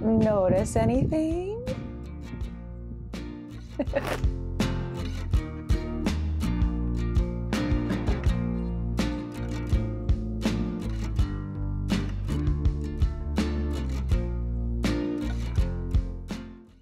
notice anything?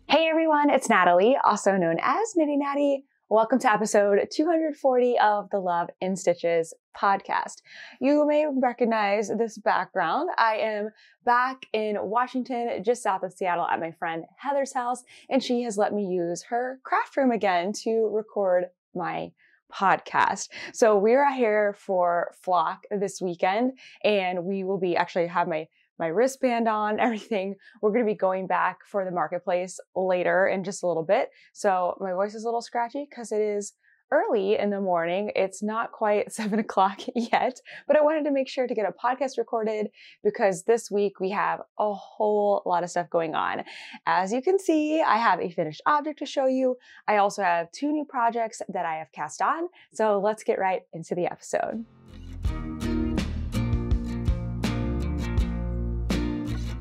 Hey everyone, it's Natalie, also known as Knitty Natty. Welcome to episode 240 of the Love in Stitches podcast. You may recognize this background. I am back in Washington, just south of Seattle at my friend Heather's house, and she has let me use her craft room again to record my podcast. So we're here for Flock this weekend, and we will be actually have my wristband on, everything. We're going to be going back for the marketplace later in just a little bit. So my voice is a little scratchy because it is early in the morning. It's not quite 7 o'clock yet, but I wanted to make sure to get a podcast recorded because this week we have a whole lot of stuff going on. As you can see, I have a finished object to show you. I also have 2 new projects that I have cast on. So let's get right into the episode.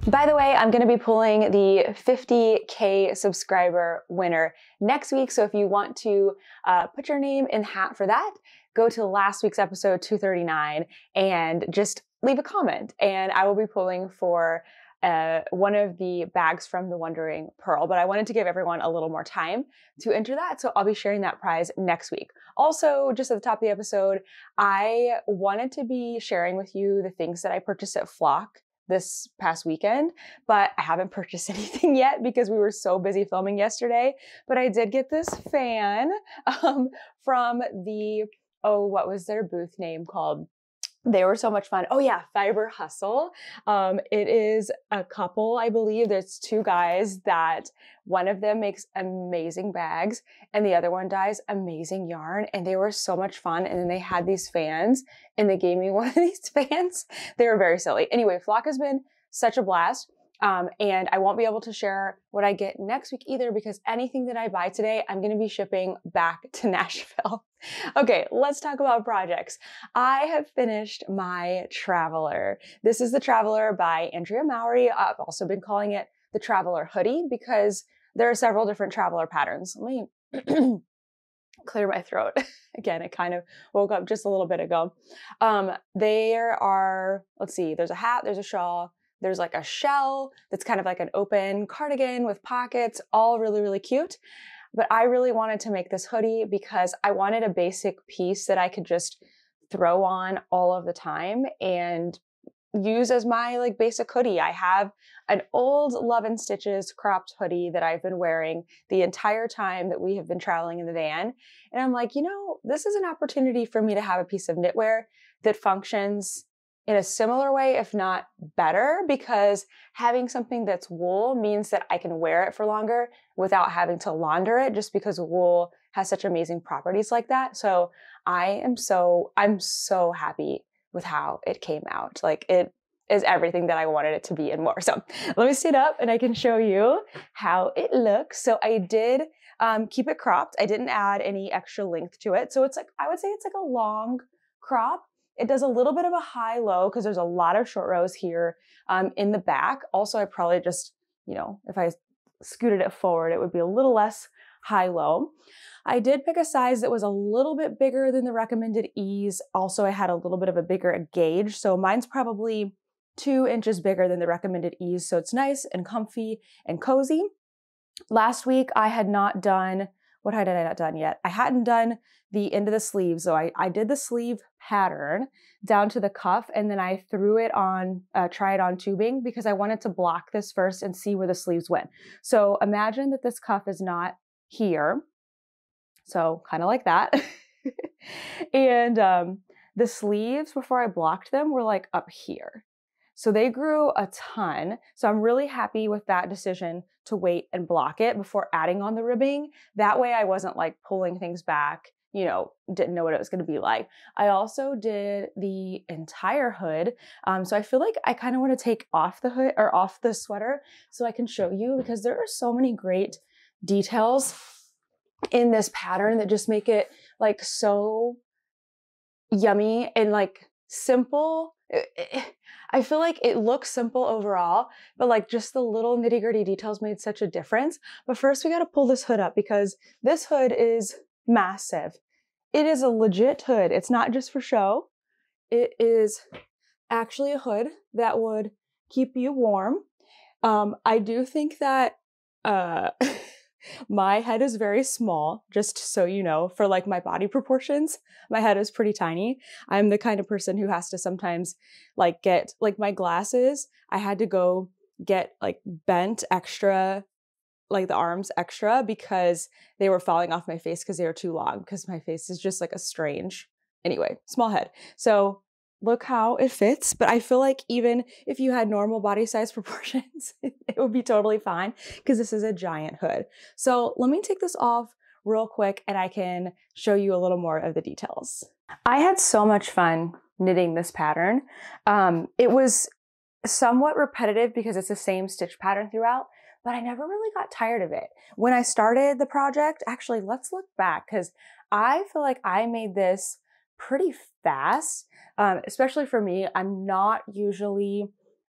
By the way, I'm going to be pulling the 50K subscriber winner next week. So if you want to put your name in the hat for that, go to last week's episode 239 and just leave a comment. And I will be pulling for one of the bags from the Wondering Pearl. But I wanted to give everyone a little more time to enter that. So I'll be sharing that prize next week. Also, just at the top of the episode, I wanted to be sharing with you the things that I purchased at Flock this past weekend, but I haven't purchased anything yet because we were so busy filming yesterday. But I did get this fan from the, what was their booth name called? They were so much fun. Oh yeah, Fiber Hustle. It is a couple, I believe. There's 2 guys that one of them makes amazing bags and the other one dyes amazing yarn. And they were so much fun. And then they had these fans and they gave me one of these fans. They were very silly. Anyway, Flock has been such a blast. And I won't be able to share what I get next week either because anything that I buy today, I'm going to be shipping back to Nashville. Okay, let's talk about projects. I have finished my Traveler. This is the Traveler by Andrea Mowry. I've also been calling it the Traveler Hoodie because there are several different Traveler patterns. Let me clear my throat. Again, I kind of woke up just a little bit ago. There are, let's see, there's a hat, there's a shawl, there's like a shell that's kind of like an open cardigan with pockets, all really, really cute. But I really wanted to make this hoodie because I wanted a basic piece that I could just throw on all of the time and use as my like basic hoodie. I have an old Love in Stitches cropped hoodie that I've been wearing the entire time that we have been traveling in the van. And I'm like, you know, this is an opportunity for me to have a piece of knitwear that functions in a similar way, if not better, because having something that's wool means that I can wear it for longer without having to launder it just because wool has such amazing properties like that. So I'm so happy with how it came out. Like it is everything that I wanted it to be and more. So let me sit up and I can show you how it looks. So I did keep it cropped. I didn't add any extra length to it. So it's like, I would say it's like a long crop. It does a little bit of a high-low because there's a lot of short rows here in the back. Also, I probably just, you know, if I scooted it forward, it would be a little less high-low. I did pick a size that was a little bit bigger than the recommended ease. Also, I had a little bit of a bigger gauge. So mine's probably 2 inches bigger than the recommended ease. So it's nice and comfy and cozy. Last week, I had not done, what had I not done yet? I hadn't done the end of the sleeve. So I did the sleeve pattern down to the cuff and then I threw it on, try it on tubing because I wanted to block this first and see where the sleeves went. So imagine that this cuff is not here. So kind of like that. And the sleeves before I blocked them were like up here. So they grew a ton. So I'm really happy with that decision to wait and block it before adding on the ribbing. That way I wasn't like pulling things back, you know, didn't know what it was going to be like. I also did the entire hood. So I feel like I kind of want to take off the hood or off the sweater so I can show you because there are so many great details in this pattern that just make it like so yummy and like simple I feel like it looks simple overall, but like just the little nitty-gritty details made such a difference. But first we got to pull this hood up because this hood is massive. It is a legit hood. It's not just for show. It is actually a hood that would keep you warm. I do think that my head is very small, just so you know, for like my body proportions. My head is pretty tiny. I'm the kind of person who has to sometimes like get like my glasses. I had to go get like bent extra, like the arms extra, because they were falling off my face because they were too long, because my face is just like a strange, anyway, small head. So look how it fits. But I feel like even if you had normal body size proportions, it would be totally fine because this is a giant hood. So let me take this off real quick and I can show you a little more of the details. I had so much fun knitting this pattern. It was somewhat repetitive because it's the same stitch pattern throughout, but I never really got tired of it. When I started the project, actually, let's look back because I feel like I made this pretty fast, especially for me. I'm not usually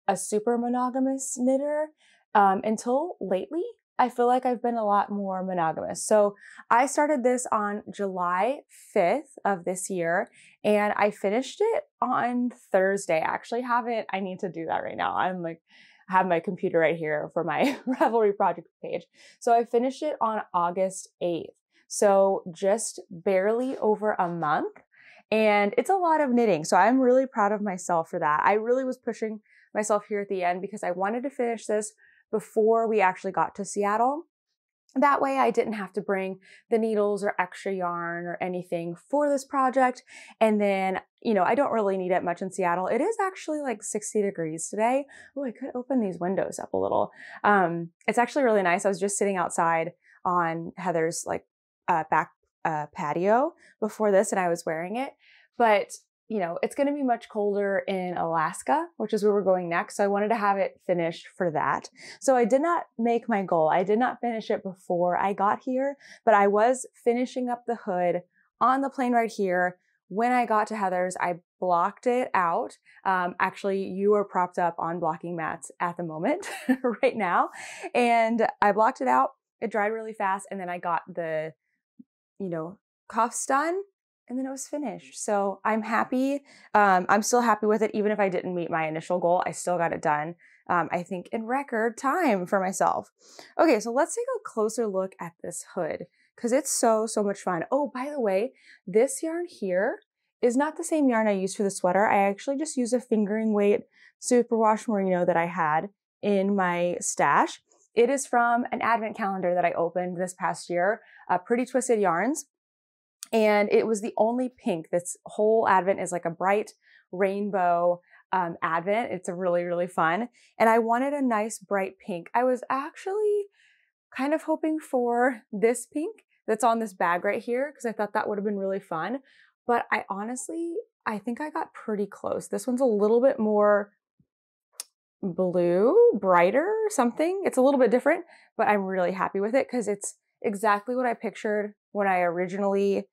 a super monogamous knitter. Until lately, I feel like I've been a lot more monogamous. So I started this on July 5th of this year, and I finished it on Thursday. I actually haven't, I need to do that right now. I'm like, I have my computer right here for my Ravelry project page. So I finished it on August 8th. So just barely over a month. And it's a lot of knitting. So I'm really proud of myself for that. I really was pushing myself here at the end because I wanted to finish this before we actually got to Seattle. That way I didn't have to bring the needles or extra yarn or anything for this project. And then, you know, I don't really need it much in Seattle. It is actually like 60 degrees today. Oh, I could open these windows up a little. It's actually really nice. I was just sitting outside on Heather's like back patio before this and I was wearing it. But you know, it's going to be much colder in Alaska, which is where we're going next. So I wanted to have it finished for that. So I did not make my goal. I did not finish it before I got here, but I was finishing up the hood on the plane right here. When I got to Heather's, I blocked it out. Actually, you are propped up on blocking mats at the moment right now. And I blocked it out. It dried really fast. And then I got the, you know, cuffs done. And then it was finished. So I'm happy. I'm still happy with it. Even if I didn't meet my initial goal, I still got it done. I think in record time for myself. Okay, so let's take a closer look at this hood because it's so much fun. Oh, by the way, this yarn here is not the same yarn I used for the sweater. I actually just used a fingering weight superwash merino that I had in my stash. It is from an advent calendar that I opened this past year, Pretty Twisted Yarns. And it was the only pink. This whole advent is like a bright rainbow advent. It's a really fun. And I wanted a nice bright pink. I was actually kind of hoping for this pink that's on this bag right here because I thought that would have been really fun. But I think I got pretty close. This one's a little bit more blue, brighter, something. It's a little bit different, but I'm really happy with it because it's exactly what I pictured when I originally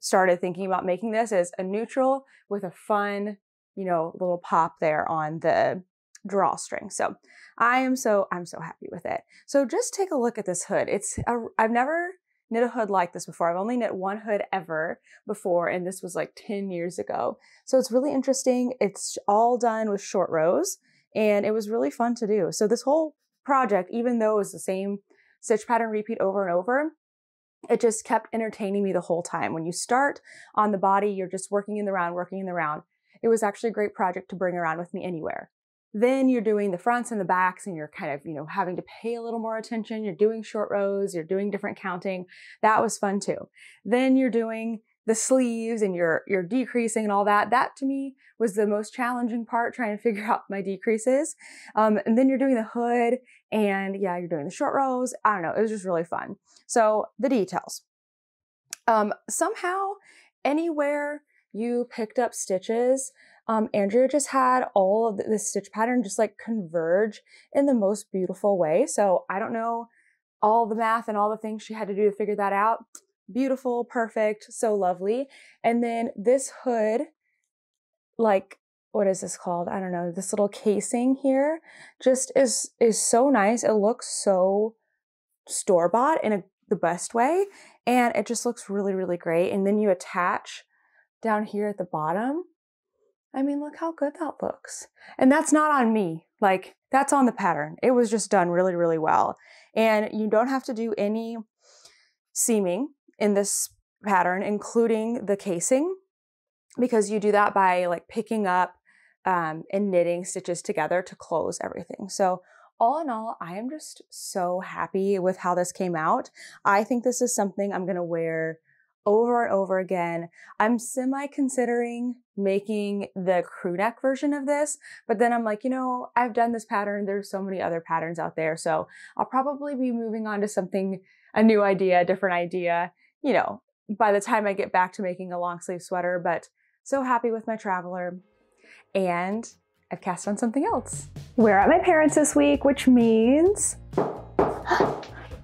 started thinking about making this, as a neutral with a fun, you know, little pop there on the drawstring. So I'm so happy with it. So just take a look at this hood. I've never knit a hood like this before. I've only knit one hood ever before, and this was like 10 years ago. So it's really interesting. It's all done with short rows, and it was really fun to do. So this whole project, even though it was the same stitch pattern repeat over and over, it just kept entertaining me the whole time. When you start on the body, you're just working in the round. It was actually a great project to bring around with me anywhere. Then you're doing the fronts and the backs and you're kind of, you know, having to pay a little more attention. You're doing short rows, you're doing different counting. That was fun too. Then you're doing the sleeves and you're decreasing and all that. That to me was the most challenging part, trying to figure out my decreases. And then you're doing the hood and yeah, you're doing the short rows. I don't know. It was just really fun. So the details. Somehow, anywhere you picked up stitches, Andrea just had all of this stitch pattern just like converge in the most beautiful way. So I don't know all the math and all the things she had to do to figure that out. Beautiful, perfect, so lovely. And then this hood, like what is this called? I don't know. This little casing here just is so nice. It looks so store-bought in the best way. And it just looks really, really great. And then you attach down here at the bottom. I mean, look how good that looks. And that's not on me. Like, that's on the pattern. It was just done really, really well. And you don't have to do any seaming in this pattern, including the casing, because you do that by like picking up and knitting stitches together to close everything. So all in all, I am just so happy with how this came out. I think this is something I'm gonna wear over and over again. I'm semi-considering making the crew neck version of this, but then I'm like, you know, I've done this pattern. There's so many other patterns out there. So I'll probably be moving on to something, a new idea, a different idea, you know, by the time I get back to making a long sleeve sweater. But so happy with my traveler. And I've cast on something else. We're at my parents' this week, which means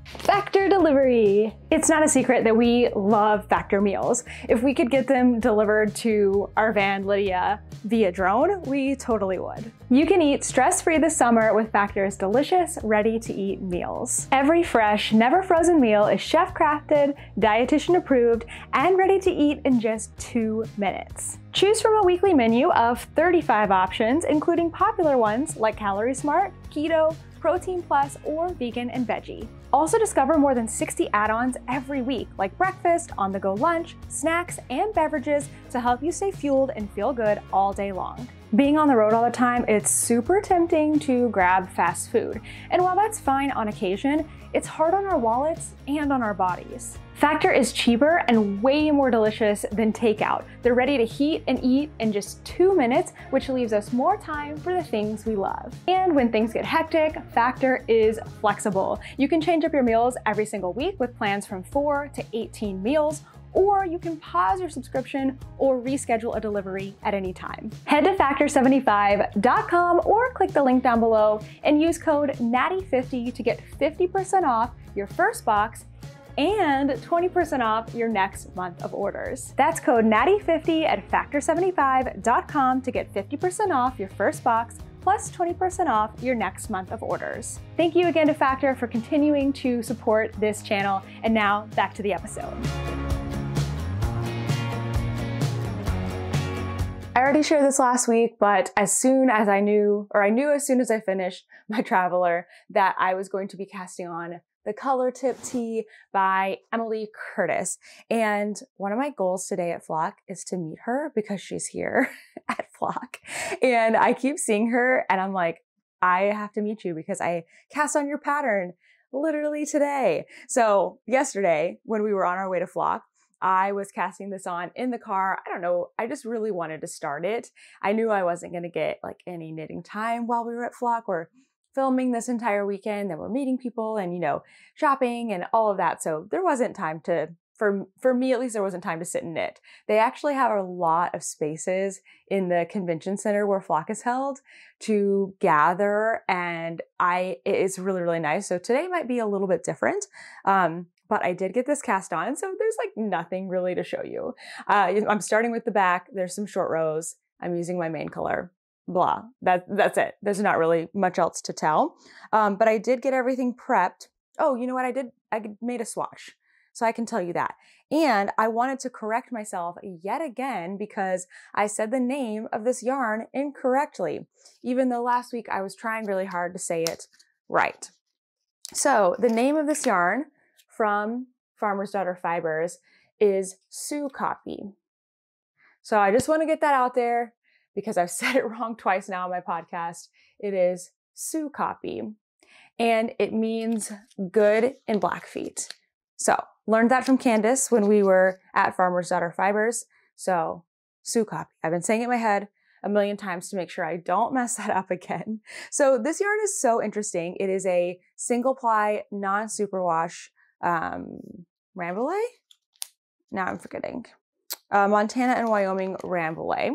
Factor delivery. It's not a secret that we love Factor meals. If we could get them delivered to our van, Lydia, via drone, we totally would. You can eat stress-free this summer with Factor's delicious, ready-to-eat meals. Every fresh, never frozen meal is chef-crafted, dietitian approved, and ready to eat in just 2 minutes. Choose from a weekly menu of 35 options, including popular ones like Calorie Smart, Keto, Protein Plus, or Vegan and Veggie. Also discover more than 60 add-ons every week, like breakfast, on-the-go lunch, snacks, and beverages to help you stay fueled and feel good all day long. Being on the road all the time, it's super tempting to grab fast food. And while that's fine on occasion, it's hard on our wallets and on our bodies. Factor is cheaper and way more delicious than takeout. They're ready to heat and eat in just 2 minutes, which leaves us more time for the things we love. And when things get hectic, Factor is flexible. You can change up your meals every single week with plans from 4 to 18 meals, or you can pause your subscription or reschedule a delivery at any time. Head to factor75.com or click the link down below and use code NATTY50 to get 50% off your first box and 20% off your next month of orders. That's code NATTY50 at factor75.com to get 50% off your first box plus 20% off your next month of orders. Thank you again to Factor for continuing to support this channel. And now back to the episode. I already shared this last week, but as soon as I knew as soon as I finished my traveler that I was going to be casting on the Color Tip Tee by Emily Curtis. And one of my goals today at Flock is to meet her because she's here at Flock. And I keep seeing her and I'm like, I have to meet you because I cast on your pattern literally today. So yesterday when we were on our way to Flock, I was casting this on in the car. I don't know, I just really wanted to start it. I knew I wasn't gonna get like any knitting time while we were at Flock. We're filming this entire weekend, then we're meeting people and, you know, shopping and all of that. So there wasn't time to, for me at least, there wasn't time to sit and knit. They actually have a lot of spaces in the convention center where Flock is held to gather, and it is really, really nice. So today might be a little bit different. But I did get this cast on, so there's like nothing really to show you. I'm starting with the back. There's some short rows. I'm using my main color. Blah. That's it. There's not really much else to tell. But I did get everything prepped. Oh, you know what I did? I made a swatch. So I can tell you that. And I wanted to correct myself yet again because I said the name of this yarn incorrectly, even though last week I was trying really hard to say it right. So the name of this yarn from Farmer's Daughter Fibers is Sue Copy. So I just want to get that out there because I've said it wrong twice now on my podcast. It is Sue Copy, and it means good in Blackfeet. So learned that from Candace when we were at Farmer's Daughter Fibers. So Sue Copy. I've been saying it in my head a million times to make sure I don't mess that up again. So this yarn is so interesting. It is a single ply, non-superwash Rambouillet? Now I'm forgetting. Montana and Wyoming Rambouillet.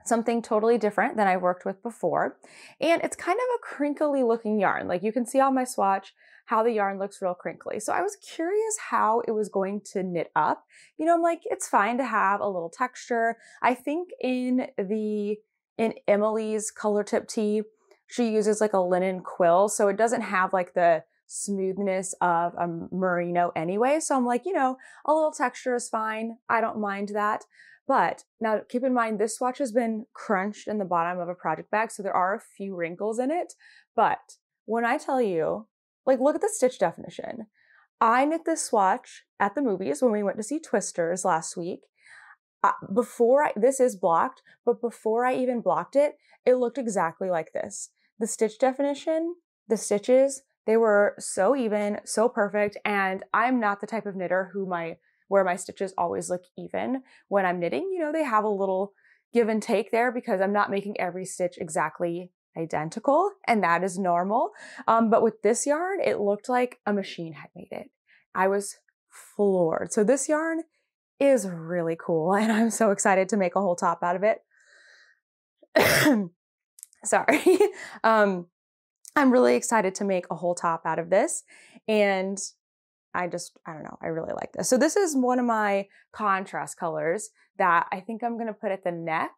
Something totally different than I've worked with before. And it's kind of a crinkly looking yarn. Like you can see on my swatch how the yarn looks real crinkly. So I was curious how it was going to knit up. You know, I'm like, it's fine to have a little texture. I think in the in Emily's color tip tee, she uses like a linen quill. So it doesn't have like the smoothness of a merino anyway. So I'm like, a little texture is fine. I don't mind that. But now keep in mind, this swatch has been crunched in the bottom of a project bag. So there are a few wrinkles in it. But when I tell you, like, look at the stitch definition. I knit this swatch at the movies when we went to see Twisters last week. This is blocked, but before I even blocked it, it looked exactly like this. The stitch definition, the stitches, they were so even, so perfect. And I'm not the type of knitter where my stitches always look even when I'm knitting. They have a little give and take there because I'm not making every stitch exactly identical, and that is normal. But with this yarn, it looked like a machine had made it. I was floored. So this yarn is really cool, and I'm so excited to make a whole top out of it. Sorry. I'm really excited to make a whole top out of this, and I don't know, I really like this. So this is one of my contrast colors that I think I'm gonna put at the neck.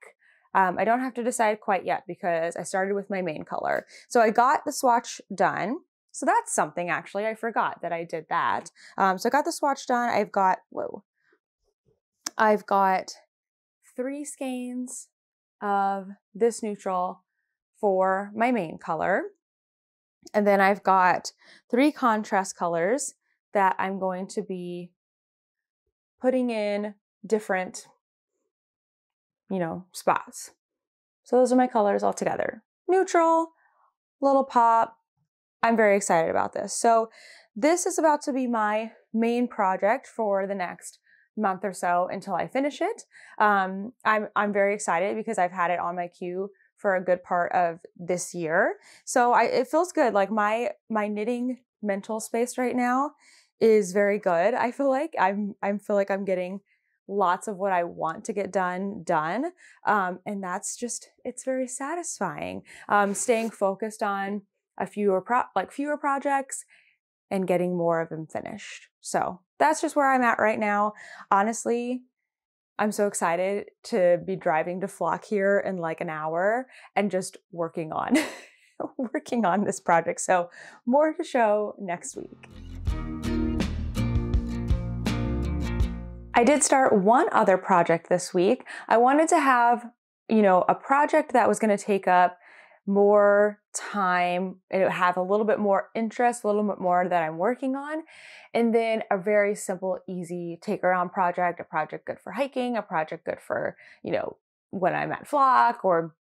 I don't have to decide quite yet because I started with my main color. So I got the swatch done. So that's something, actually, I forgot that I did that. So I got the swatch done. I've got 3 skeins of this neutral for my main color. And then I've got 3 contrast colors that I'm going to be putting in different, spots. So those are my colors all together. Neutral, little pop. I'm very excited about this. So this is about to be my main project for the next month or so until I finish it. I'm very excited because I've had it on my queue for a good part of this year. So it feels good. Like my knitting mental space right now is very good. I feel like I'm getting lots of what I want to get done. And that's it's very satisfying. Staying focused on fewer projects and getting more of them finished. So that's just where I'm at right now. Honestly, I'm so excited to be driving to Flock here in like an hour and just working on this project. So more to show next week. I did start one other project this week. I wanted to have, a project that was going to take up more time, and it would have a little bit more interest, a little bit more that I'm working on. And then a very simple, easy take around project, a project good for hiking, a project good for, when I'm at Flock or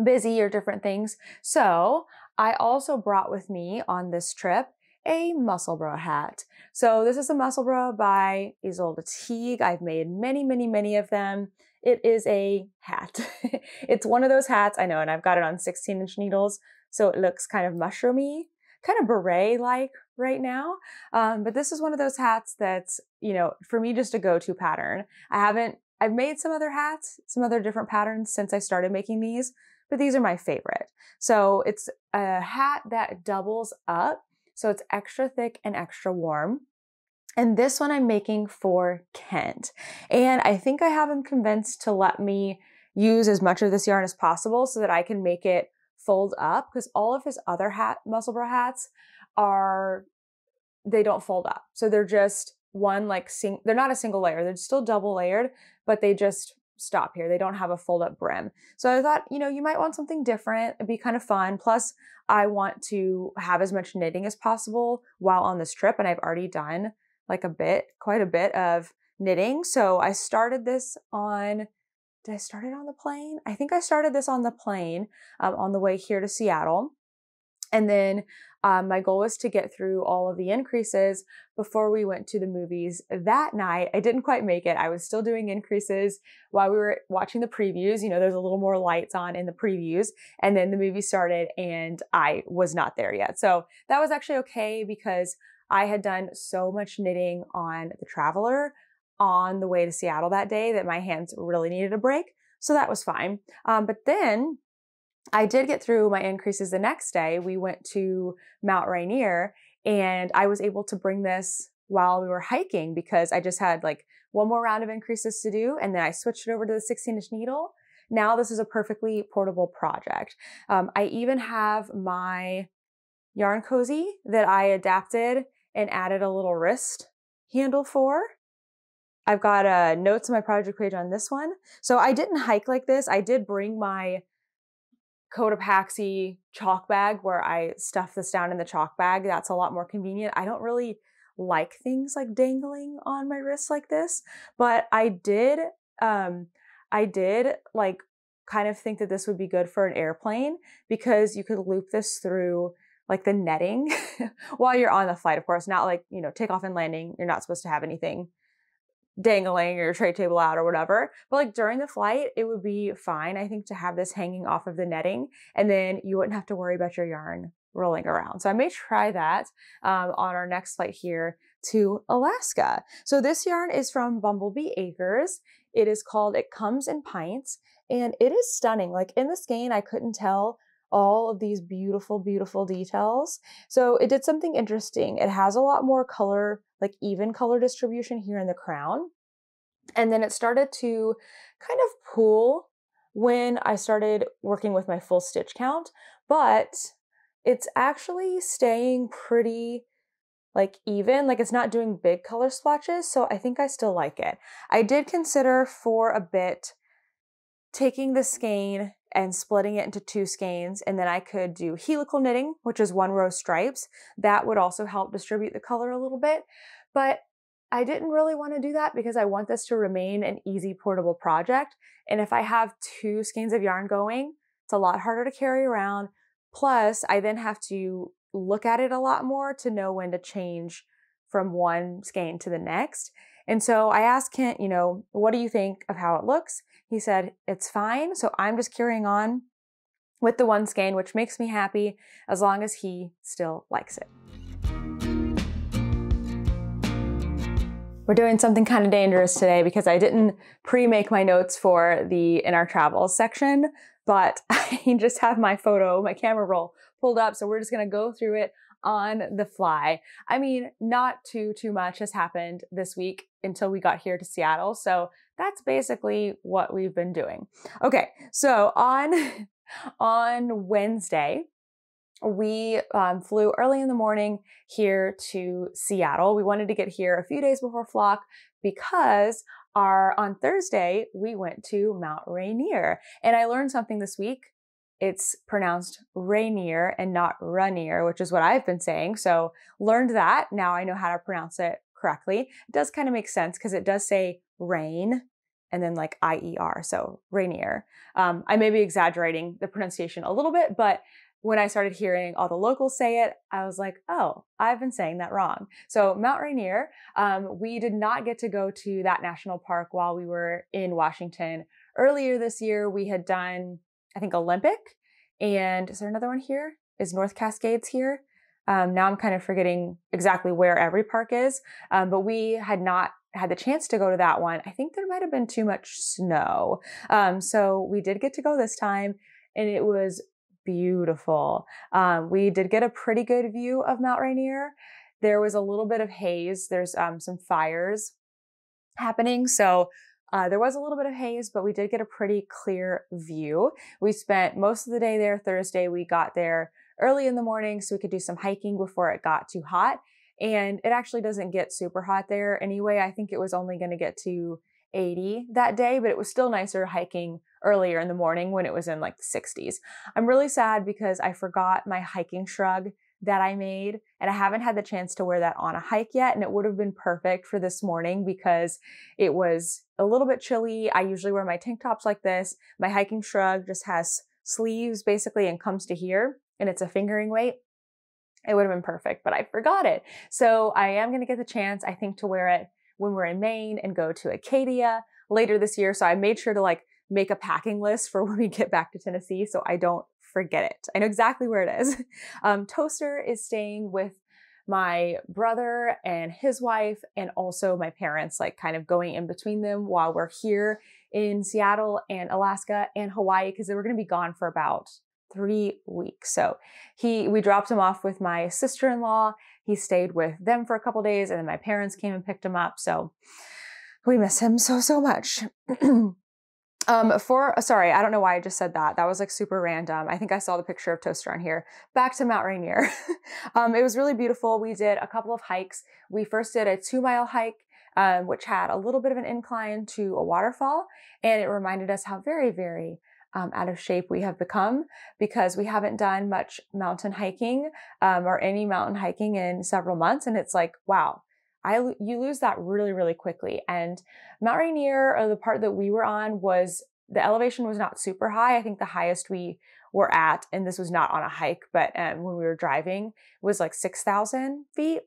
busy or different things. So I also brought with me on this trip a Musselburgh hat. So this is a Musselburgh by Isolde Teague. I've made many, many, many of them. It is a hat. It's one of those hats, I know, and I've got it on 16-inch needles, so it looks kind of mushroomy, kind of beret-like right now. But this is one of those hats that's, for me, just a go-to pattern. I've made some other hats, some other different patterns since I started making these, but these are my favorite. So it's a hat that doubles up. So it's extra thick and extra warm. And this one I'm making for Kent. And I think I have him convinced to let me use as much of this yarn as possible so that I can make it fold up, because all of his other Musselburgh hats they don't fold up. So they're just one, they're not a single layer. They're still double layered, but they just stop here. They don't have a fold up brim. So I thought, you might want something different. It'd be kind of fun. Plus I want to have as much knitting as possible while on this trip. And I've already done quite a bit of knitting. So I started this did I start it on the plane? I think I started this on the plane on the way here to Seattle. And then my goal was to get through all of the increases before we went to the movies that night. I didn't quite make it. I was still doing increases while we were watching the previews. There's a little more lights on in the previews. And then the movie started and I was not there yet. So that was actually okay because I had done so much knitting on the Traveler on the way to Seattle that day that my hands really needed a break. So that was fine. But then I did get through my increases the next day. We went to Mount Rainier and I was able to bring this while we were hiking because I just had one more round of increases to do. And then I switched it over to the 16-inch needle. now this is a perfectly portable project. I even have my yarn cozy that I adapted and added a little wrist handle for. I've got notes on my project page on this one. So I didn't hike like this. I did bring my Cotopaxi chalk bag where I stuff this down in the chalk bag. That's a lot more convenient. I don't really like things like dangling on my wrists like this, but I did like kind of think that this would be good for an airplane because you could loop this through like the netting while you're on the flight, of course, not like, takeoff and landing. You're not supposed to have anything dangling or your tray table out or whatever. But like during the flight, it would be fine, I think, to have this hanging off of the netting, and then you wouldn't have to worry about your yarn rolling around. So I may try that on our next flight here to Alaska. So this yarn is from Bumblebee Acres. It is called It Comes in Pints, and it is stunning. Like in the skein, I couldn't tell all of these beautiful, beautiful details. So it did something interesting. It has a lot more color, like even color distribution here in the crown. And then it started to kind of pool when I started working with my full stitch count, but it's actually staying pretty like even, like it's not doing big color splotches. So I think I still like it. I did consider for a bit taking the skein and splitting it into 2 skeins, and then I could do helical knitting, which is 1 row stripes. That would also help distribute the color a little bit, but I didn't really want to do that because I want this to remain an easy portable project. And if I have 2 skeins of yarn going, it's a lot harder to carry around. Plus, I then have to look at it a lot more to know when to change from one skein to the next. And so I asked Kent, what do you think of how it looks? He said, it's fine. So I'm just carrying on with the 1 skein, which makes me happy as long as he still likes it. We're doing something kind of dangerous today because I didn't pre-make my notes for the In Our Travels section, but I just have my camera roll pulled up. So we're just going to go through it on the fly. I mean, not too much has happened this week until we got here to Seattle. So that's basically what we've been doing. Okay. So on Wednesday, we flew early in the morning here to Seattle. We wanted to get here a few days before flock because on Thursday, we went to Mount Rainier. And I learned something this week. It's pronounced Rainier and not Rainier, which is what I've been saying. So learned that. Now I know how to pronounce it correctly. It does kind of make sense because it does say rain and then like I-E-R, so Rainier. I may be exaggerating the pronunciation a little bit, but when I started hearing all the locals say it, I was like, oh, I've been saying that wrong. So Mount Rainier, we did not get to go to that national park while we were in Washington. Earlier this year, we had done, I think, Olympic. And is there another one here? Is North Cascades here? Now I'm kind of forgetting exactly where every park is, but we had not had the chance to go to that one. I think there might have been too much snow. So we did get to go this time, and it was beautiful. We did get a pretty good view of Mount Rainier. There was a little bit of haze. There's some fires happening. So there was a little bit of haze, but we did get a pretty clear view. We spent most of the day there. Thursday, we got there early in the morning so we could do some hiking before it got too hot. And it actually doesn't get super hot there anyway. I think it was only going to get to 80 that day, but it was still nicer hiking earlier in the morning when it was in like the 60s. I'm really sad because I forgot my hiking shrug that I made, and I haven't had the chance to wear that on a hike yet, and it would have been perfect for this morning because it was a little bit chilly. I usually wear my tank tops like this. My hiking shrug just has sleeves basically and comes to here, and it's a fingering weight. It would have been perfect, but I forgot it. So I am going to get the chance, I think, to wear it when we're in Maine and go to Acadia later this year. So I made sure to make a packing list for when we get back to Tennessee so I don't forget it. I know exactly where it is. Toaster is staying with my brother and his wife and also my parents, like kind of going in between them while we're here in Seattle and Alaska and Hawaii because they were going to be gone for about 3 weeks. So we dropped him off with my sister-in-law. He stayed with them for a couple days and then my parents came and picked him up. So we miss him so much. Sorry, I don't know why I just said that. That was like super random. I think I saw the picture of Toaster on here. Back to Mount Rainier. It was really beautiful. We did a couple of hikes. We first did a 2-mile hike, which had a little bit of an incline to a waterfall. And it reminded us how very, very out of shape we have become because we haven't done much mountain hiking or any mountain hiking in several months. And it's like, wow, you lose that really, really quickly. And Mount Rainier, or the part that we were on, the elevation was not super high. I think the highest we were at, and this was not on a hike, but when we were driving, was like 6,000 feet.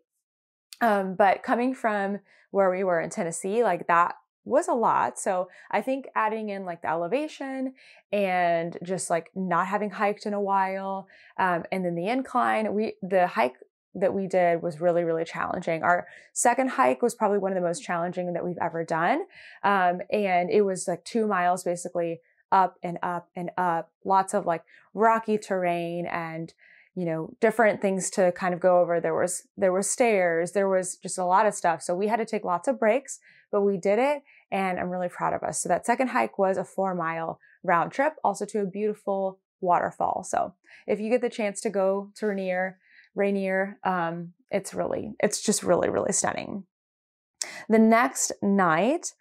But coming from where we were in Tennessee, like that was a lot. So I think adding in like the elevation and just like not having hiked in a while, and then the incline, the hike that we did was really, really challenging. Our second hike was probably one of the most challenging that we've ever done. And it was like 2 miles basically up and up and up, lots of like rocky terrain and, you know, different things to kind of go over. There were stairs, there was just a lot of stuff. So we had to take lots of breaks, but we did it and I'm really proud of us. So that second hike was a 4-mile round trip, also to a beautiful waterfall. So if you get the chance to go to Rainier, it's just really, really stunning. The next night,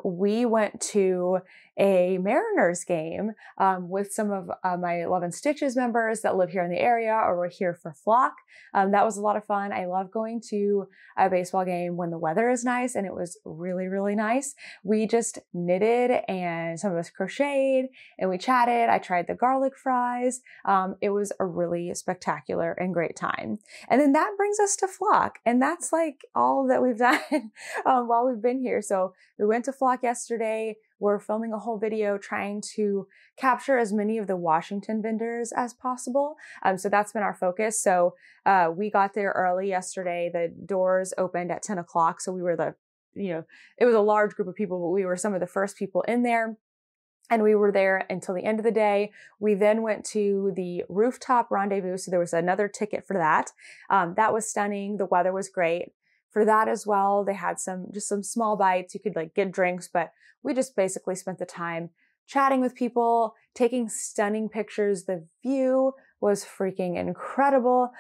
we went to a Mariners game with some of my Love and Stitches members that live here in the area or were here for flock. That was a lot of fun. I love going to a baseball game when the weather is nice, and it was really, really nice. We just knitted and some of us crocheted and we chatted. I tried the garlic fries. It was a really spectacular and great time. And then that brings us to flock, and that's like all that we've done while we've been here. So we went to flock yesterday. We're filming a whole video trying to capture as many of the Washington vendors as possible. So that's been our focus. So we got there early yesterday. The doors opened at 10 o'clock. So we were it was a large group of people, but we were some of the first people in there. And we were there until the end of the day. We then went to the rooftop rendezvous. So there was another ticket for that. That was stunning. The weather was great. For that as well, they had some small bites. You could like get drinks, but we just basically spent the time chatting with people, taking stunning pictures. The view was freaking incredible.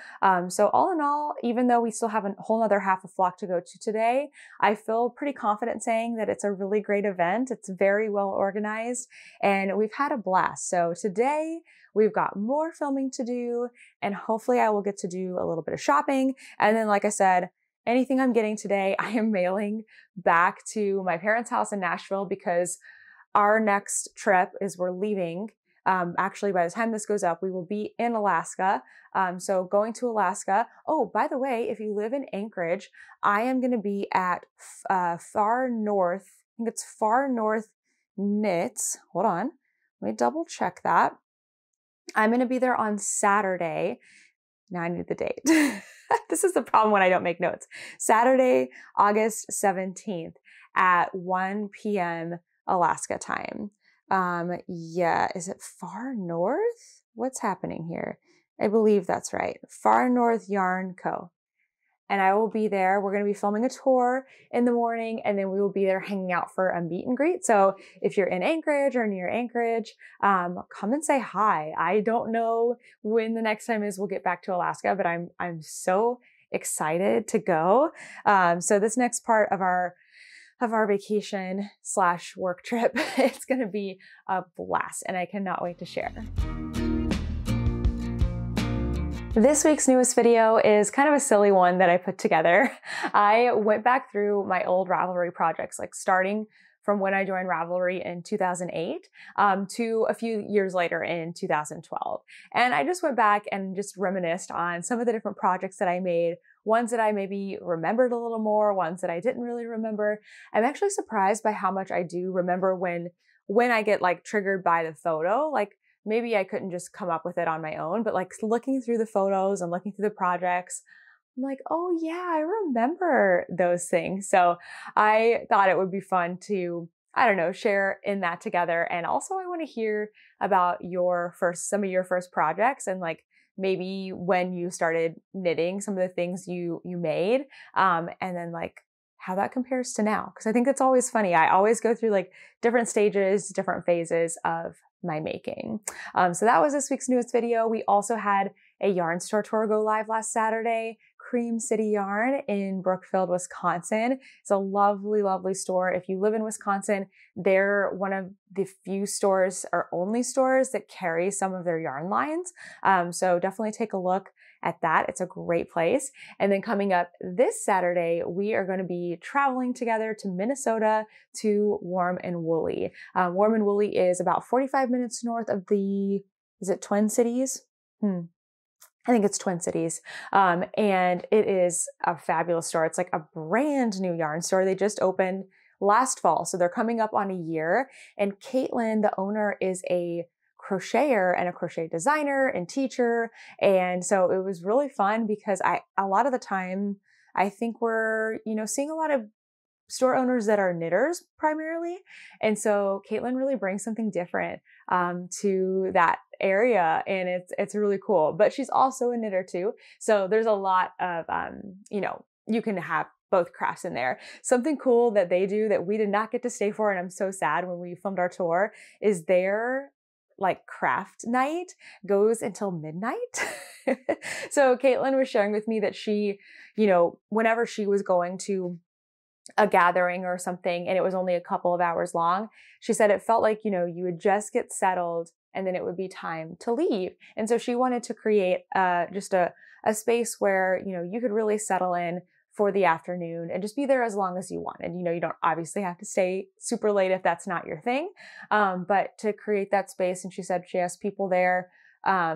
So all in all, even though we still have a whole other half of flock to go to today, I feel pretty confident saying that it's a really great event. It's very well organized and we've had a blast. So today we've got more filming to do and hopefully I will get to do a little bit of shopping. And then, like I said, anything I'm getting today, I am mailing back to my parents' house in Nashville because our next trip is we're leaving. Actually, by the time this goes up, we will be in Alaska. So going to Alaska. Oh, by the way, if you live in Anchorage, I am going to be at Far North. I think it's Far North Knits. Hold on. Let me double check that. I'm going to be there on Saturday. Now I need the date. This is the problem when I don't make notes. Saturday, August 17th at 1 p.m. Alaska time. Yeah, is it Far North? What's happening here? I believe that's right. Far North Yarn Co. And I will be there. We're going to be filming a tour in the morning, and then we will be there hanging out for a meet and greet. So if you're in Anchorage or near Anchorage, come and say hi. I don't know when the next time is we'll get back to Alaska, but I'm so excited to go. So this next part of our vacation / work trip, it's going to be a blast, and I cannot wait to share. This week's newest video is kind of a silly one that I put together. I went back through my old Ravelry projects, like starting from when I joined Ravelry in 2008 to a few years later in 2012. And I just went back and just reminisced on some of the different projects that I made, ones that I maybe remembered a little more, ones that I didn't really remember. I'm actually surprised by how much I do remember when I get like triggered by the photo. Like, maybe I couldn't just come up with it on my own, but like looking through the photos and looking through the projects, I'm like, oh yeah, I remember those things. So I thought it would be fun to, I don't know, share in that together. And also I want to hear about some of your first projects and like maybe when you started knitting, some of the things you made, and then like how that compares to now. Because I think it's always funny. I always go through like different stages, different phases of my making. So that was this week's newest video. We also had a yarn store tour go live last Saturday. Cream City Yarn in Brookfield, Wisconsin. It's a lovely, lovely store. If you live in Wisconsin, they're one of the few stores or only stores that carry some of their yarn lines. So definitely take a look at that. It's a great place. And then coming up this Saturday, we are going to be traveling together to Minnesota to Warm and Woolly. Warm and Woolly is about 45 minutes north of is it Twin Cities? I think it's Twin Cities. And it is a fabulous store. It's like a brand new yarn store. They just opened last fall. So they're coming up on a year. And Caitlin, the owner, is a crocheter and a crochet designer and teacher. And so it was really fun because a lot of the time, I think we're, seeing a lot of store owners that are knitters primarily. And so Caitlin really brings something different to that area, and it's really cool. But she's also a knitter too. So there's a lot of, you can have both crafts in there. Something cool that they do that we did not get to stay for, and I'm so sad when we filmed our tour, is their like craft night goes until midnight. So Caitlin was sharing with me that she, whenever she was going to a gathering or something and it was only a couple of hours long, she said it felt like, you would just get settled and then it would be time to leave. And so she wanted to create just a space where, you could really settle in for the afternoon and just be there as long as you want. And, you don't obviously have to stay super late if that's not your thing. But to create that space. And she said she has people there. I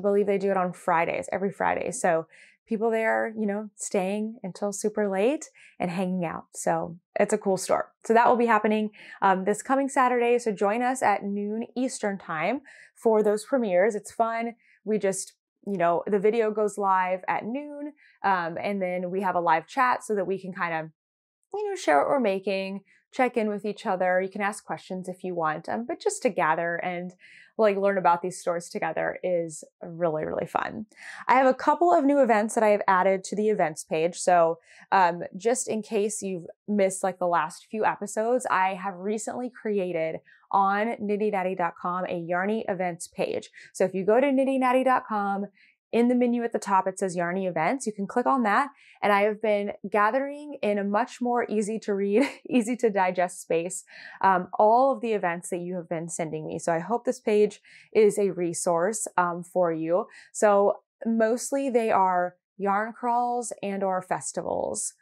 believe they do it on Fridays, every Friday. So people there, staying until super late and hanging out. So it's a cool store. So that will be happening this coming Saturday. So join us at noon Eastern time for those premieres. It's fun. We just, the video goes live at noon. And then we have a live chat so that we can kind of, share what we're making, check in with each other. You can ask questions if you want, but just to gather and like learn about these stores together is really, really fun. I have a couple of new events that I have added to the events page. So just in case you've missed like the last few episodes, I have recently created on knittynatty.com a Yarny events page. So if you go to knittynatty.com, in the menu at the top, it says Yarny Events. You can click on that. And I have been gathering in a much more easy to read, easy to digest space, all of the events that you have been sending me. So I hope this page is a resource for you. So mostly they are yarn crawls and or festivals.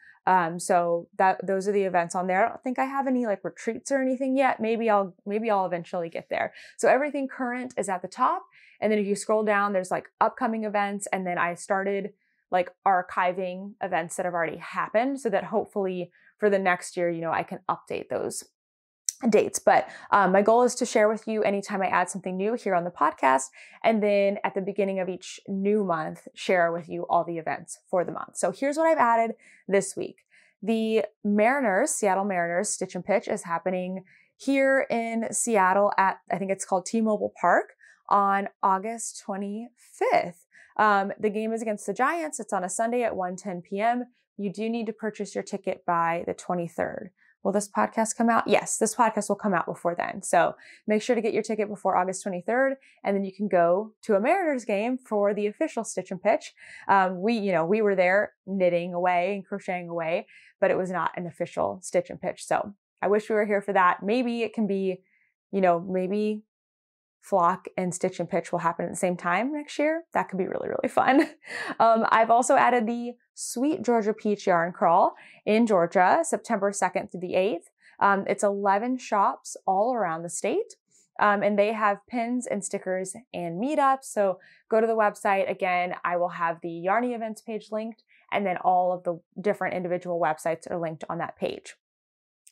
So those are the events on there. I don't think I have any like retreats or anything yet. Maybe I'll eventually get there. So everything current is at the top. And then if you scroll down, there's like upcoming events. And then I started like archiving events that have already happened so that hopefully for the next year, I can update those dates. But my goal is to share with you anytime I add something new here on the podcast. And then at the beginning of each new month, share with you all the events for the month. So here's what I've added this week. The Seattle Mariners Stitch and Pitch is happening here in Seattle at, I think it's called T-Mobile Park on August 25th. The game is against the Giants. It's on a Sunday at 1:10 p.m. You do need to purchase your ticket by the 23rd. Will this podcast come out? Yes, this podcast will come out before then. So make sure to get your ticket before August 23rd, and then you can go to a Mariners game for the official Stitch and Pitch. We were there knitting away and crocheting away, but it was not an official Stitch and Pitch. So I wish we were here for that. Maybe it can be, maybe Flock and Stitch and Pitch will happen at the same time next year. That could be really, really fun. I've also added the Sweet Georgia Peach Yarn Crawl in Georgia, September 2nd through the 8th. It's 11 shops all around the state. And they have pins and stickers and meetups. So go to the website. Again, I will have the Yarny events page linked, and then all of the different individual websites are linked on that page.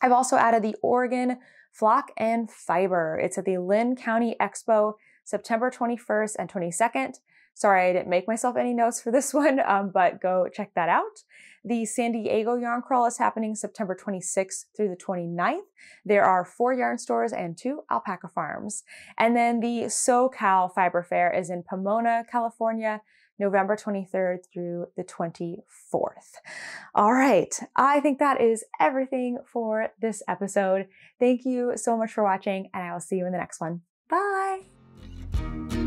I've also added the Oregon Flock and Fiber. It's at the Lynn County Expo, September 21st and 22nd. Sorry, I didn't make myself any notes for this one, but go check that out. The San Diego Yarn Crawl is happening September 26th through the 29th. There are 4 yarn stores and 2 alpaca farms. And then the SoCal Fiber Fair is in Pomona, California, November 23rd through the 24th. All right, I think that is everything for this episode. Thank you so much for watching, and I will see you in the next one. Bye!